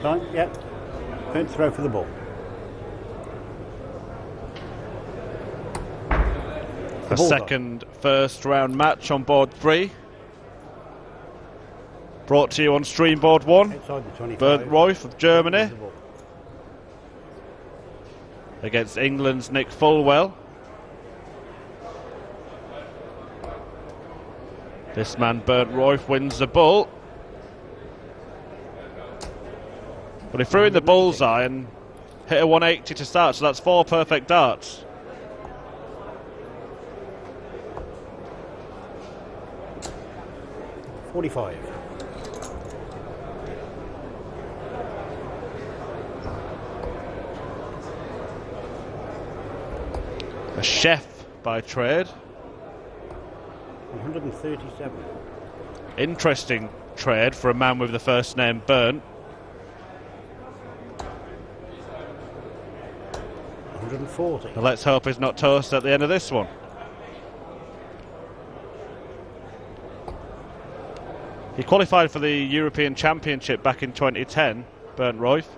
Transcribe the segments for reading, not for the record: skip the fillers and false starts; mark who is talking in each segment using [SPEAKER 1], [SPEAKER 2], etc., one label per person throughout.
[SPEAKER 1] Fine, yep. Don't throw for the ball.
[SPEAKER 2] The second first round match on board 3. Brought to you on stream board 1. Bernd Roith of Germany against England's Nick Fulwell. This man, Bernd Roith, wins the bull. But he threw in the bullseye and hit a 180 to start, so that's 4 perfect darts.
[SPEAKER 1] $45.
[SPEAKER 2] A chef by trade.
[SPEAKER 1] 137.
[SPEAKER 2] Interesting trade for a man with the first name Bernd.
[SPEAKER 1] 140.
[SPEAKER 2] Now let's hope he's not toast at the end of this one. He qualified for the European Championship back in 2010, Bernd Roith.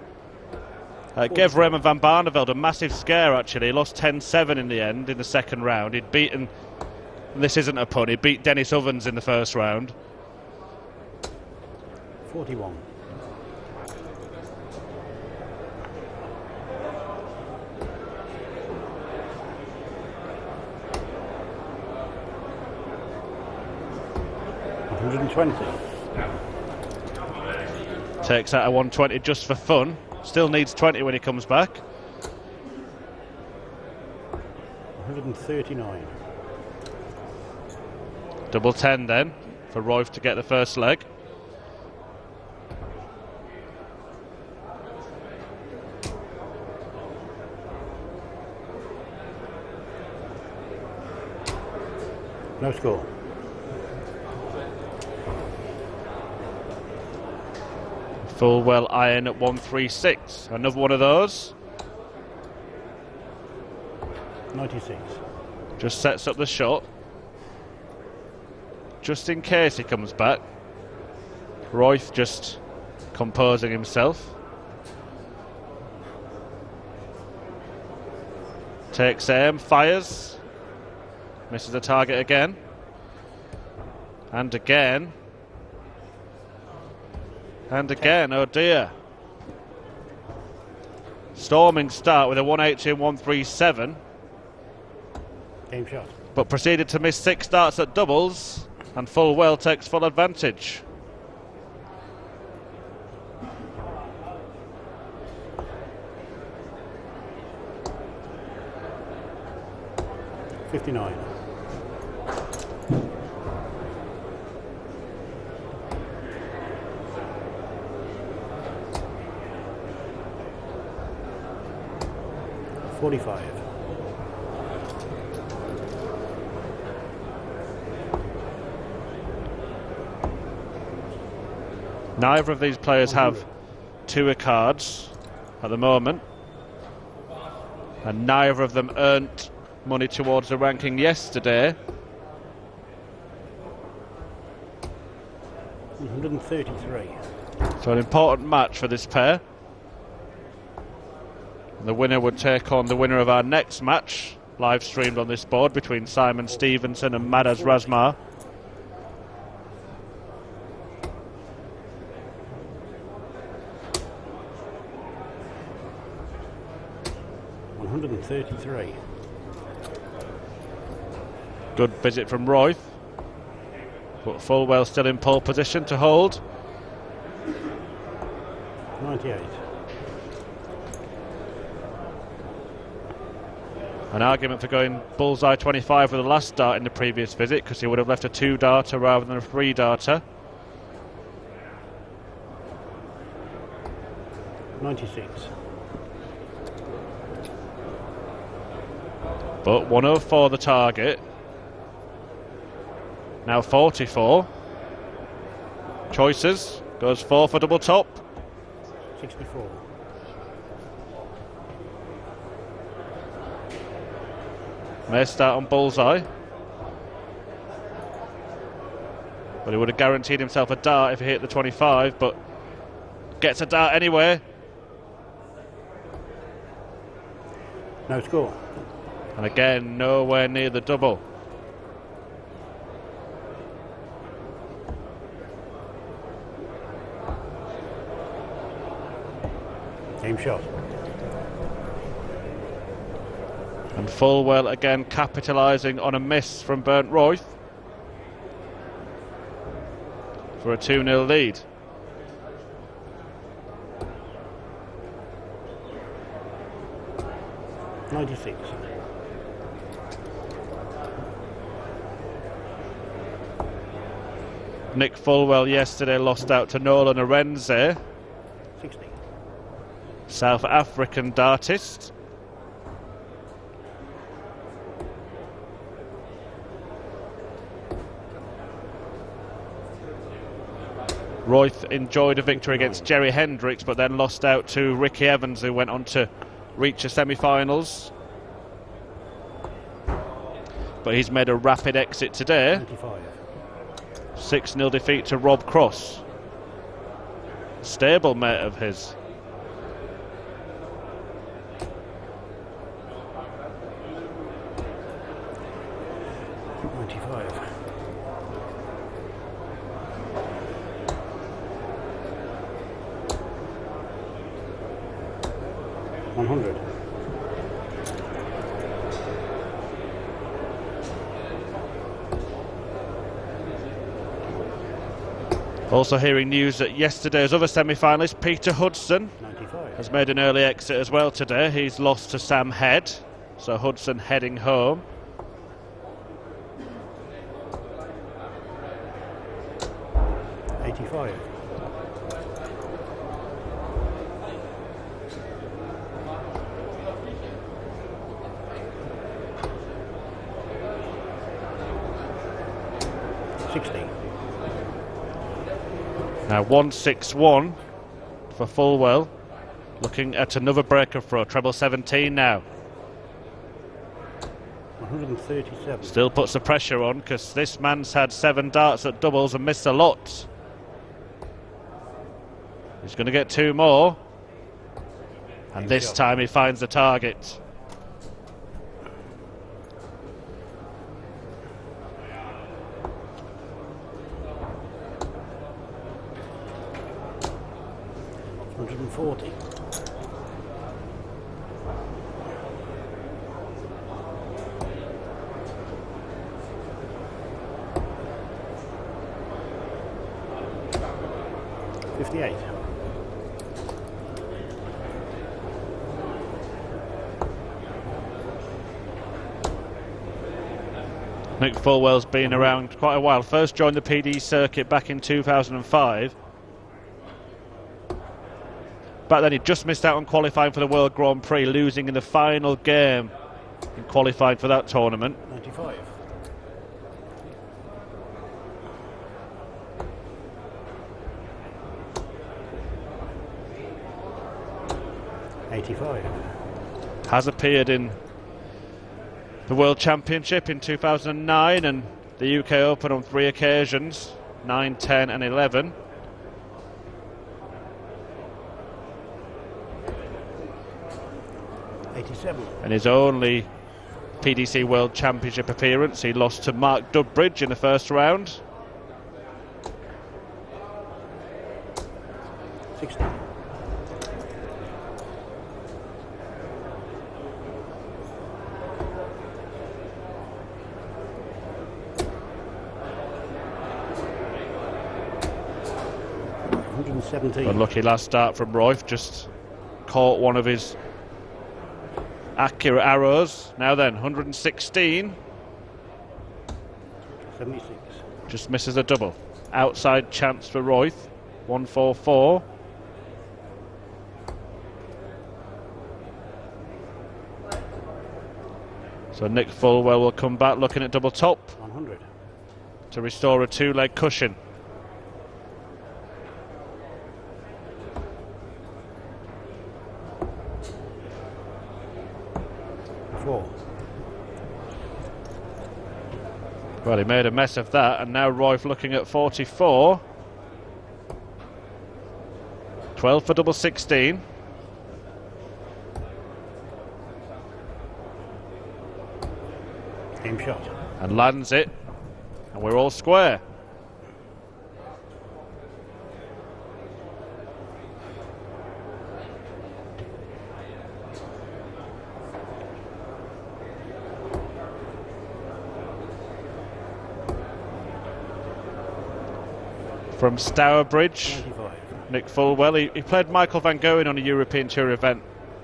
[SPEAKER 2] Gave Raymond van Barneveld a massive scare, actually. He lost 10-7 in the end, in the second round. He'd beaten, this isn't a pun, he beat Dennis Ovens in the first round.
[SPEAKER 1] 41. $120.
[SPEAKER 2] Takes out a 120 just for fun. Still needs 20 when he comes back.
[SPEAKER 1] 139.
[SPEAKER 2] Double 10 then for Roith to get the first leg.
[SPEAKER 1] No score.
[SPEAKER 2] Fullwell iron at 136. Another one of those.
[SPEAKER 1] 96.
[SPEAKER 2] Just sets up the shot. Just in case he comes back. Roith just composing himself. Takes aim, fires. Misses the target again. And again. And again, oh dear. Storming start with a 180 and 137.
[SPEAKER 1] Game shot.
[SPEAKER 2] But proceeded to miss 6 darts at doubles, and Fulwell takes full advantage.
[SPEAKER 1] $59. $45.
[SPEAKER 2] Neither of these players have tour cards at the moment, and neither of them earned money towards the ranking yesterday.
[SPEAKER 1] 133.
[SPEAKER 2] So an important match for this pair. And the winner would take on the winner of our next match, live streamed on this board, between Simon Stevenson and Madas Razmar.
[SPEAKER 1] $133.
[SPEAKER 2] Good visit from Roith, but Fulwell still in pole position to hold.
[SPEAKER 1] 98.
[SPEAKER 2] An argument for going bullseye 25 with the last dart in the previous visit, because he would have left a 2-darter rather than a 3-darter.
[SPEAKER 1] 96.
[SPEAKER 2] But 104 the target. Now 44. Choices. Goes 4 for double top.
[SPEAKER 1] 64.
[SPEAKER 2] May start on bullseye. But he would have guaranteed himself a dart if he hit the 25, but gets a dart anyway.
[SPEAKER 1] No score.
[SPEAKER 2] And again, nowhere near the double.
[SPEAKER 1] Game shot.
[SPEAKER 2] And Fulwell again capitalising on a miss from Bernd Roith for a 2-0 lead.
[SPEAKER 1] '96.
[SPEAKER 2] Nick Fulwell yesterday lost out to Nolan Arenze,
[SPEAKER 1] 60.
[SPEAKER 2] South African dartist. Roith enjoyed a victory against Jerry Hendricks, but then lost out to Ricky Evans, who went on to reach the semi-finals. But he's made a rapid exit today.
[SPEAKER 1] 95.
[SPEAKER 2] 6-0 defeat to Rob Cross, a stable mate of his. Also hearing news that yesterday's other semi-finalist, Peter Hudson,
[SPEAKER 1] 95.
[SPEAKER 2] has made an early exit as well today. He's lost to Sam Head, so Hudson heading home.
[SPEAKER 1] '85.
[SPEAKER 2] Now 161 for Fulwell, looking at another breaker throw, treble 17 now.
[SPEAKER 1] 137.
[SPEAKER 2] Still puts the pressure on because this man's had 7 darts at doubles and missed a lot. He's going to get 2 more, and this time he finds the target.
[SPEAKER 1] '40. '58.
[SPEAKER 2] Nick Fulwell's been around quite a while. First joined the PD circuit back in 2005. Back then he just missed out on qualifying for the World Grand Prix, losing in the final game in qualifying for that tournament.
[SPEAKER 1] 95. '85.
[SPEAKER 2] Has appeared in the World Championship in 2009 and the UK Open on 3 occasions, 9, 10 and 11.
[SPEAKER 1] '87.
[SPEAKER 2] And his only PDC World Championship appearance, he lost to Mark Dubbridge in the first round.
[SPEAKER 1] 60.
[SPEAKER 2] Unlucky last start from Roith, just caught one of his accurate arrows. Now then, 116.
[SPEAKER 1] 76.
[SPEAKER 2] Just misses a double. Outside chance for Roith. 144. So Nick Fulwell will come back looking at double top
[SPEAKER 1] 100.
[SPEAKER 2] to restore a 2-leg cushion.
[SPEAKER 1] Four.
[SPEAKER 2] Well, he made a mess of that, and now Roith looking at 44. 12 for double 16.
[SPEAKER 1] Game shot.
[SPEAKER 2] And lands it, and we're all square. From Stourbridge,
[SPEAKER 1] 95.
[SPEAKER 2] Nick Fulwell. He played Michael Van Gerwen on a European Tour event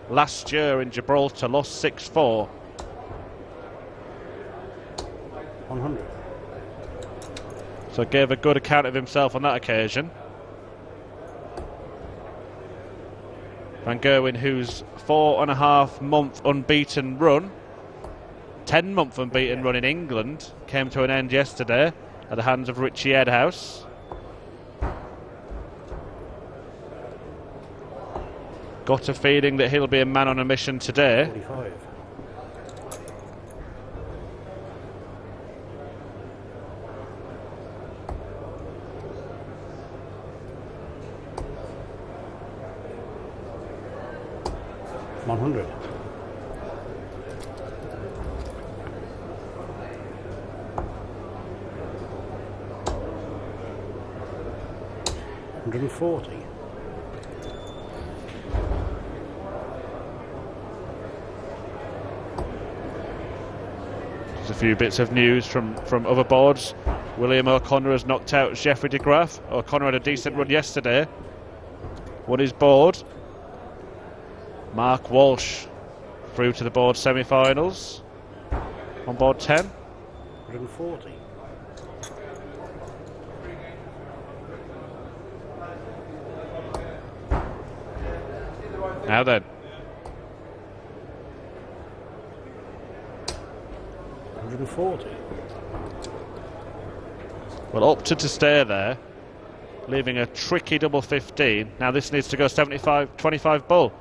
[SPEAKER 2] last year in Gibraltar, lost 6-4.
[SPEAKER 1] 100.
[SPEAKER 2] So gave a good account of himself on that occasion. Van Gerwen, whose 4.5-month unbeaten run, 10-month unbeaten run in England, came to an end yesterday at the hands of Richie Edhouse. Got a feeling that he'll be a man on a mission today.
[SPEAKER 1] 45. $100. $140.
[SPEAKER 2] There's a few bits of news from other boards. William O'Connor has knocked out Jeffrey de Graaf. O'Connor had a decent run yesterday. Won his board. Mark Walsh through to the board semi-finals on board 10.
[SPEAKER 1] 140.
[SPEAKER 2] Now then,
[SPEAKER 1] 140.
[SPEAKER 2] well, opted to stay there, leaving a tricky double 15. Now this needs to go 75, 25 bull.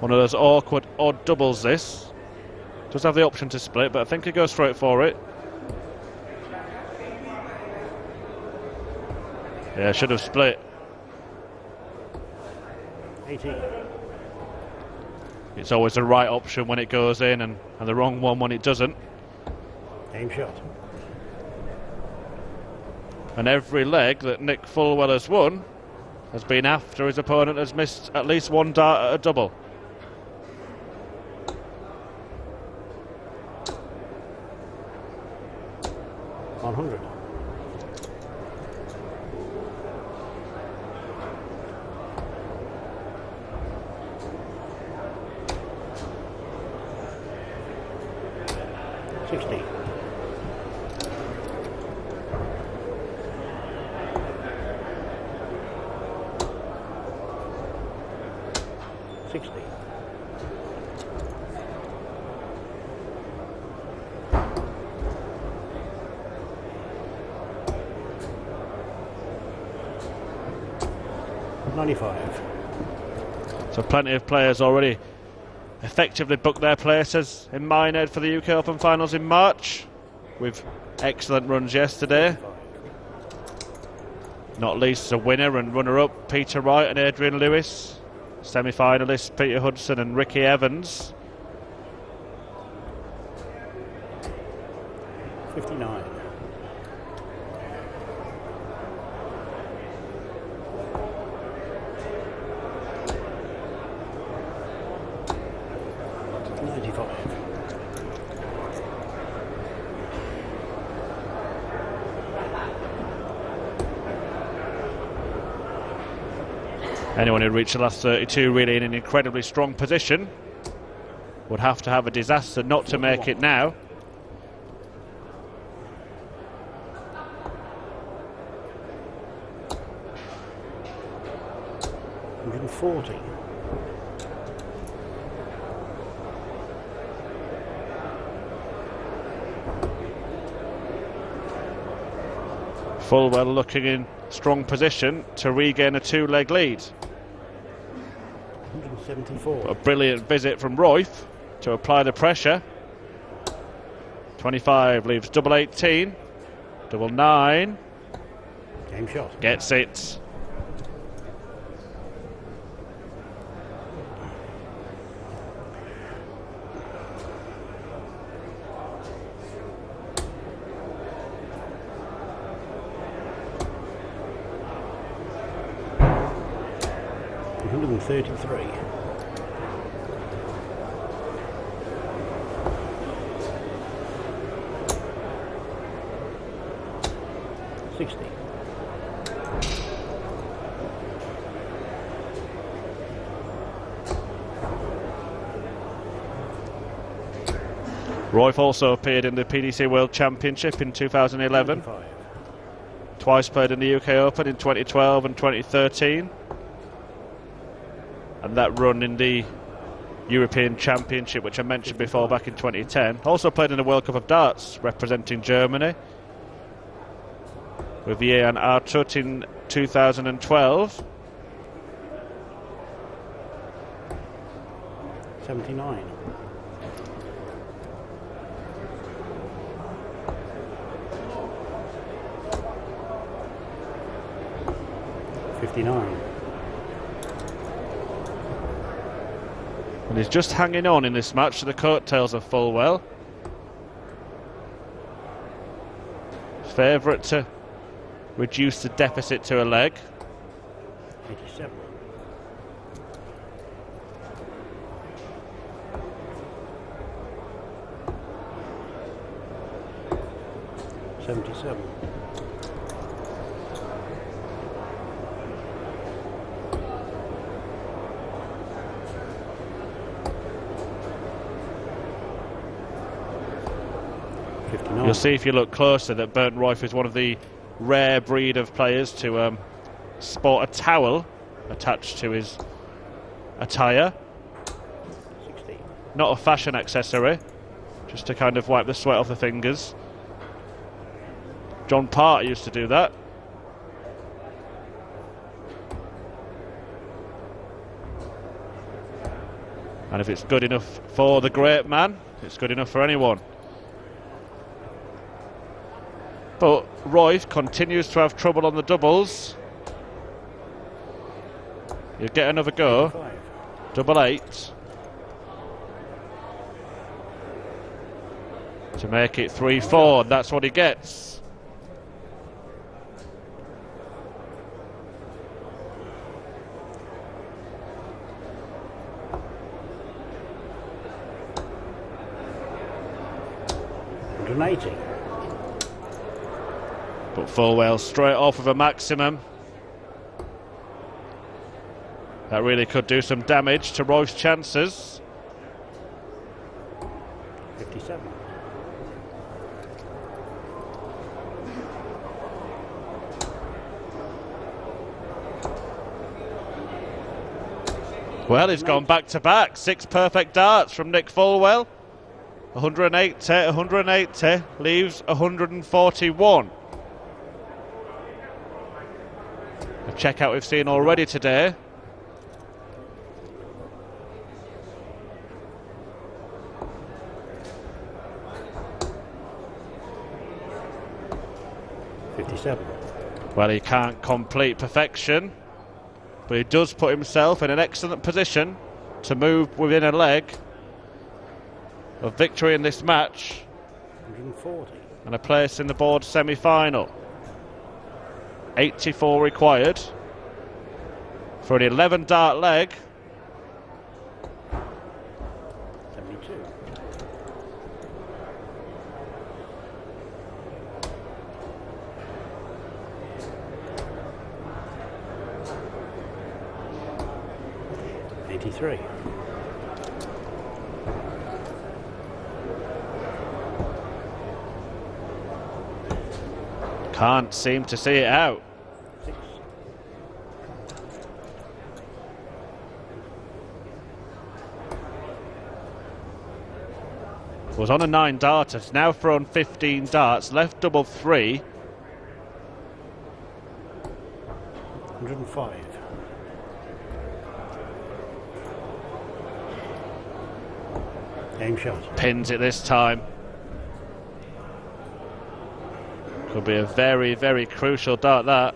[SPEAKER 2] One of those awkward odd doubles this. Does have the option to split, but I think he goes straight for it. Yeah, should have split.
[SPEAKER 1] 18.
[SPEAKER 2] It's always the right option when it goes in and the wrong one when it doesn't.
[SPEAKER 1] Game shot.
[SPEAKER 2] And every leg that Nick Fulwell has won has been after his opponent has missed at least one dart at a double.
[SPEAKER 1] $100. $60. $60. $95.
[SPEAKER 2] So plenty of players already effectively booked their places in Minehead for the UK Open Finals in March, with excellent runs yesterday. Not least a winner and runner-up Peter Wright and Adrian Lewis, semi-finalists Peter Hudson and Ricky Evans.
[SPEAKER 1] 59.
[SPEAKER 2] Anyone who reached the last 32 really in an incredibly strong position would have to have a disaster not to make it now.
[SPEAKER 1] 140.
[SPEAKER 2] Fulwell looking in strong position to regain a 2-leg lead.
[SPEAKER 1] 174.
[SPEAKER 2] A brilliant visit from Roith to apply the pressure. 25 leaves double 18, double 9.
[SPEAKER 1] Game shot.
[SPEAKER 2] Gets it.
[SPEAKER 1] $133. $60.
[SPEAKER 2] Roith also appeared in the PDC World Championship in 2011.
[SPEAKER 1] 25.
[SPEAKER 2] Twice played in the UK Open in 2012 and 2013. And that run in the European Championship, which I mentioned before, back in 2010. Also played in the World Cup of Darts, representing Germany, with Jan Artut in 2012.
[SPEAKER 1] 79. $59.
[SPEAKER 2] And he's just hanging on in this match to the coattails of Fulwell. Favourite to reduce the deficit to a leg.
[SPEAKER 1] 87. $77.
[SPEAKER 2] You'll see if you look closer that Bernd Roith is one of the rare breed of players to sport a towel attached to his attire.
[SPEAKER 1] 60.
[SPEAKER 2] Not a fashion accessory, just to kind of wipe the sweat off the fingers. John Part used to do that. And if it's good enough for the great man, it's good enough for anyone. But Roith continues to have trouble on the doubles. He'll get another go.
[SPEAKER 1] 5.
[SPEAKER 2] Double 8. To make it 3-4. That's what he gets.
[SPEAKER 1] $180.
[SPEAKER 2] But Fulwell straight off with a maximum. That really could do some damage to Roy's chances.
[SPEAKER 1] 57.
[SPEAKER 2] Well, he's gone back to back. 6 perfect darts from Nick Fulwell. 180, 180, leaves 141. A checkout we've seen already today.
[SPEAKER 1] $57.
[SPEAKER 2] Well, he can't complete perfection, but he does put himself in an excellent position to move within a leg of victory in this match
[SPEAKER 1] 140.
[SPEAKER 2] and a place in the board semi-final. 84 required for an 11 dart leg.
[SPEAKER 1] 72. $83.
[SPEAKER 2] Can't seem to see it out.
[SPEAKER 1] 6.
[SPEAKER 2] Was on a 9 darter. It's now thrown 15 darts. Left double 3.
[SPEAKER 1] 105. Game shot.
[SPEAKER 2] Pins it this time. Could be a very, very crucial dart, that.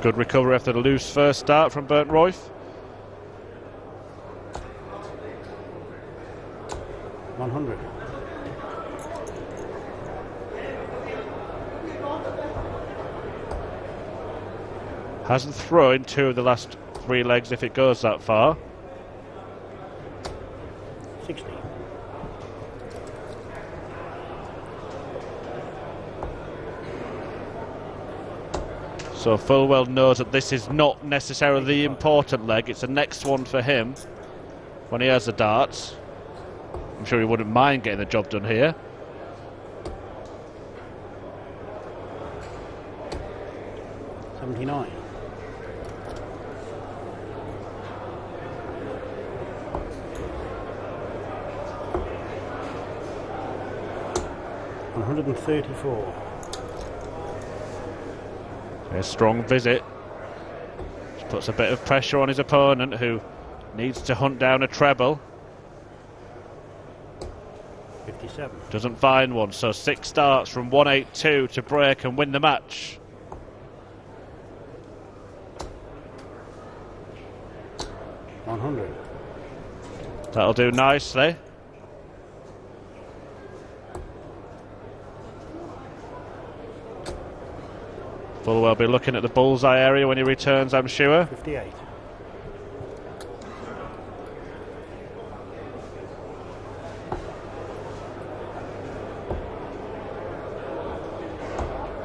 [SPEAKER 2] Good recovery after the loose first start from Bernd Roith.
[SPEAKER 1] 100.
[SPEAKER 2] Hasn't thrown 2 of the last 3 legs if it goes that far.
[SPEAKER 1] 60.
[SPEAKER 2] So Fulwell knows that this is not necessarily the important leg. It's the next one for him when he has the darts. I'm sure he wouldn't mind getting the job done here.
[SPEAKER 1] $79. $134.
[SPEAKER 2] A strong visit. Just puts a bit of pressure on his opponent, who needs to hunt down a treble.
[SPEAKER 1] 57.
[SPEAKER 2] Doesn't find one, so 6 starts from 182 to break and win the match.
[SPEAKER 1] $100.
[SPEAKER 2] That'll do nicely. Fullwell be looking at the bullseye area when he returns, I'm sure.
[SPEAKER 1] 58.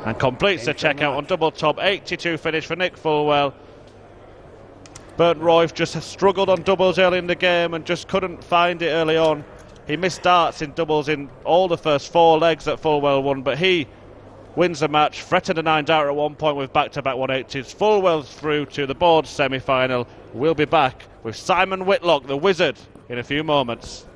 [SPEAKER 2] And completes the checkout on double top. 82 finish for Nick Fullwell. Bernd Roith just struggled on doubles early in the game and just couldn't find it early on. He missed darts in doubles in all the first 4 legs that Fullwell won, but he wins the match, threatened a 9 darter at one point with back-to-back 180s. Fullwell through to the board semi-final. We'll be back with Simon Whitlock, the wizard, in a few moments.